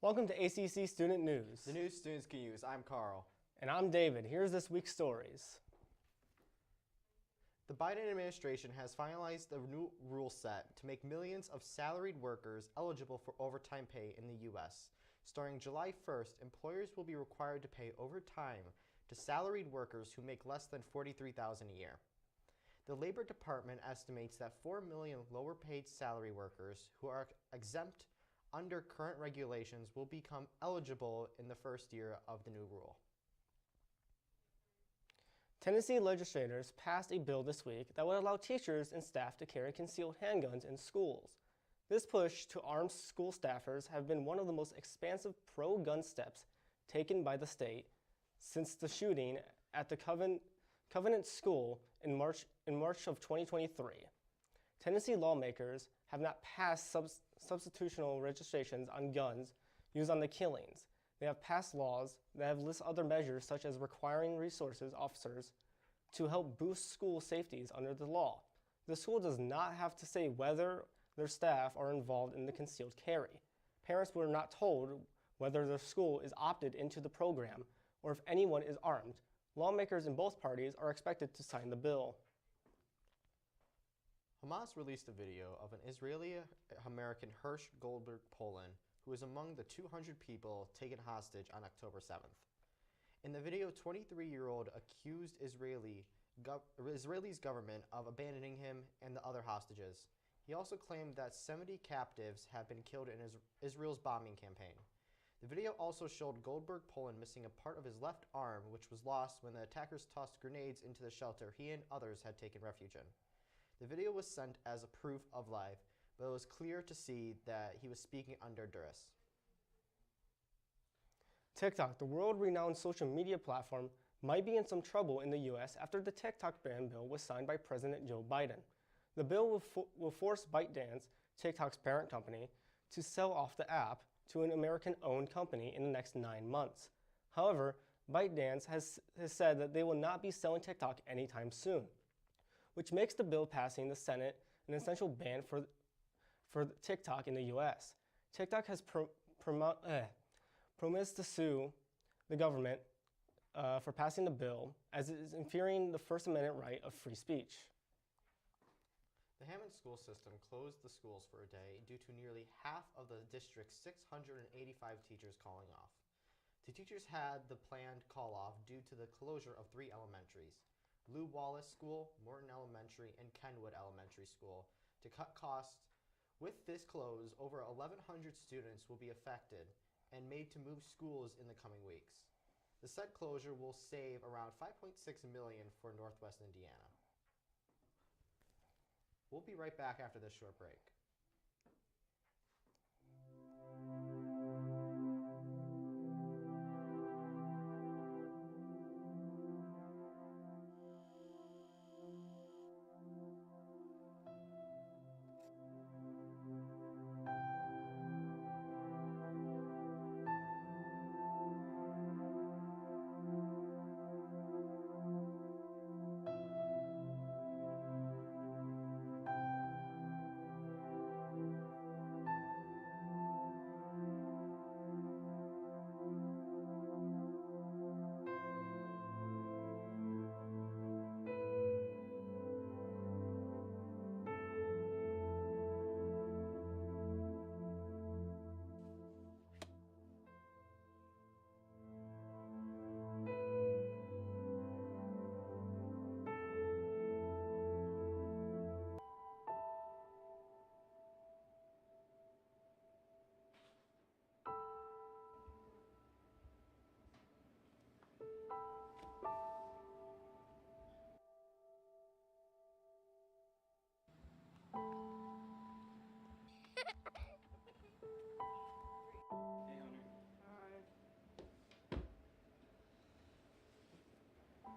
Welcome to ACC Student News. The news students can use. I'm Carl. And I'm David. Here's this week's stories. The Biden administration has finalized the new rule set to make millions of salaried workers eligible for overtime pay in the U.S. Starting July 1st, employers will be required to pay overtime to salaried workers who make less than $43,000 a year. The Labor Department estimates that 4 million lower-paid salary workers who are exempt under current regulations will become eligible in the first year of the new rule. Tennessee legislators passed a bill this week that would allow teachers and staff to carry concealed handguns in schools. This push to arm school staffers have been one of the most expansive pro-gun steps taken by the state since the shooting at the Covenant School in March of 2023. Tennessee lawmakers have not passed substitutional registrations on guns used on the killings. They have passed laws that have listed other measures such as requiring resources officers to help boost school safeties under the law. The school does not have to say whether their staff are involved in the concealed carry. Parents were not told whether their school is opted into the program or if anyone is armed. Lawmakers in both parties are expected to sign the bill. Hamas released a video of an Israeli-American Hirsch Goldberg Poland who was among the 200 people taken hostage on October 7th. In the video, 23-year-old accused Israeli's government of abandoning him and the other hostages. He also claimed that 70 captives have been killed in Israel's bombing campaign. The video also showed Goldberg Poland missing a part of his left arm, which was lost when the attackers tossed grenades into the shelter he and others had taken refuge in. The video was sent as a proof of life, but it was clear to see that he was speaking under duress. TikTok, the world-renowned social media platform, might be in some trouble in the U.S. after the TikTok ban bill was signed by President Joe Biden. The bill will force ByteDance, TikTok's parent company, to sell off the app to an American-owned company in the next 9 months. However, ByteDance has said that they will not be selling TikTok anytime soon, which makes the bill passing the Senate an essential ban for TikTok in the U.S. TikTok has promised to sue the government for passing the bill, as it is infringing the First Amendment right of free speech. The Hammond school system closed the schools for a day due to nearly half of the district's 685 teachers calling off. The teachers had the planned call-off due to the closure of 3 elementaries, Lou Wallace School, Morton Elementary, and Kenwood Elementary School, to cut costs. With this close, over 1,100 students will be affected and made to move schools in the coming weeks. The said closure will save around $5.6 million for Northwest Indiana. We'll be right back after this short break.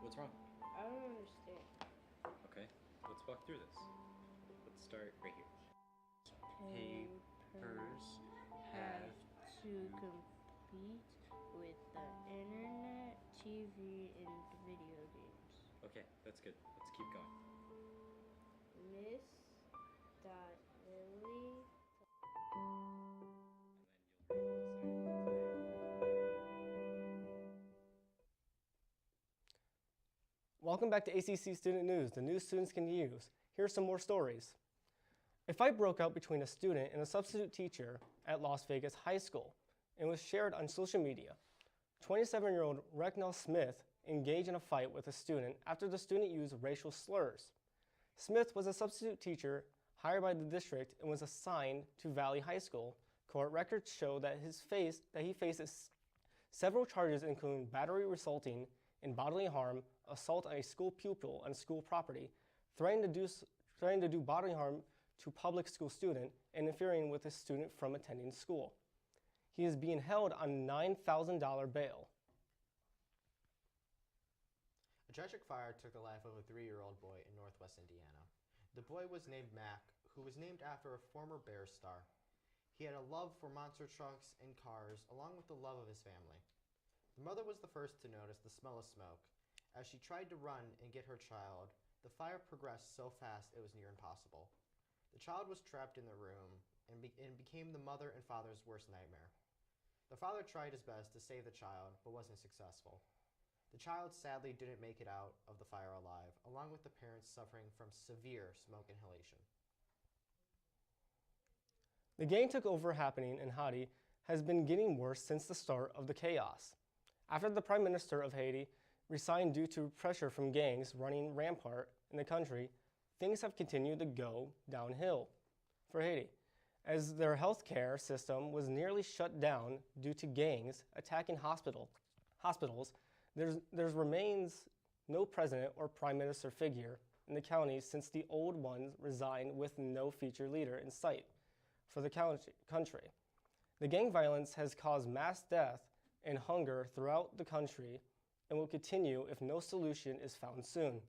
What's wrong? I don't understand. Okay, let's walk through this. Let's start right here. Papers Have to compete with the internet, TV, and video games. Okay, that's good. Let's keep going. Miss Lily. And then you'll read the Welcome back to ACC Student News, the news students can use. Here are some more stories. A fight broke out between a student and a substitute teacher at Las Vegas High School and was shared on social media. 27-year-old Recknell Smith engaged in a fight with a student after the student used racial slurs. Smith was a substitute teacher hired by the district and was assigned to Valley High School. Court records show that he faces several charges including battery resulting in bodily harm, assault on a school pupil on school property, threatening to do bodily harm to public school student, and interfering with a student from attending school. He is being held on $9,000 bail. A tragic fire took the life of a 3-year-old boy in northwest Indiana. The boy was named Mac, who was named after a former Bears star. He had a love for monster trucks and cars, along with the love of his family. The mother was the first to notice the smell of smoke. As she tried to run and get her child, the fire progressed so fast it was near impossible. The child was trapped in the room and became the mother and father's worst nightmare. The father tried his best to save the child, but wasn't successful. The child sadly didn't make it out of the fire alive, along with the parents suffering from severe smoke inhalation. The gang takeover happening in Haiti has been getting worse since the start of the chaos. After the Prime Minister of Haiti resigned due to pressure from gangs running rampart in the country, things have continued to go downhill for Haiti, as their healthcare system was nearly shut down due to gangs attacking hospitals. There remains no president or prime minister figure in the county since the old ones resigned with no future leader in sight for the country. The gang violence has caused mass death and hunger throughout the country and will continue if no solution is found soon.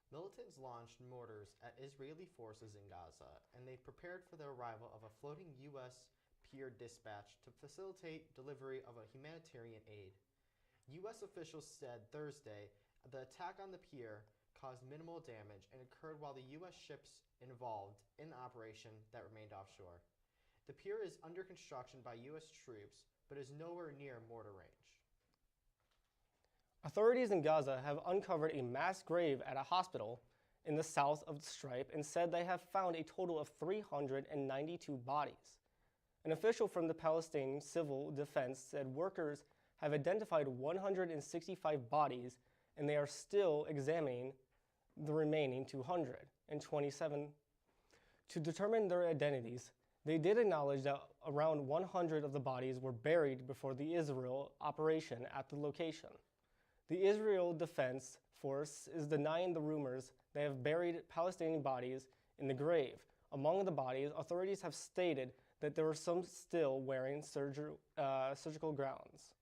Militants launched mortars at Israeli forces in Gaza, and they prepared for the arrival of a floating U.S. pier dispatch to facilitate delivery of a humanitarian aid. U.S. officials said Thursday the attack on the pier caused minimal damage and occurred while the U.S. ships involved in the operation that remained offshore. The pier is under construction by U.S. troops, but is nowhere near mortar range. Authorities in Gaza have uncovered a mass grave at a hospital in the south of the Strip and said they have found a total of 392 bodies. An official from the Palestinian Civil Defense said workers have identified 165 bodies and they are still examining the remaining 227 to determine their identities. They did acknowledge that around 100 of the bodies were buried before the Israel operation at the location. The Israel Defense Force is denying the rumors they have buried Palestinian bodies in the grave. Among the bodies, authorities have stated that there were some still wearing surgical gowns.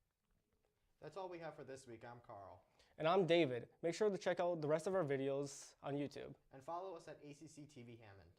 That's all we have for this week. I'm Carl. And I'm David. Make sure to check out the rest of our videos on YouTube. And follow us at ACC TV Hammond.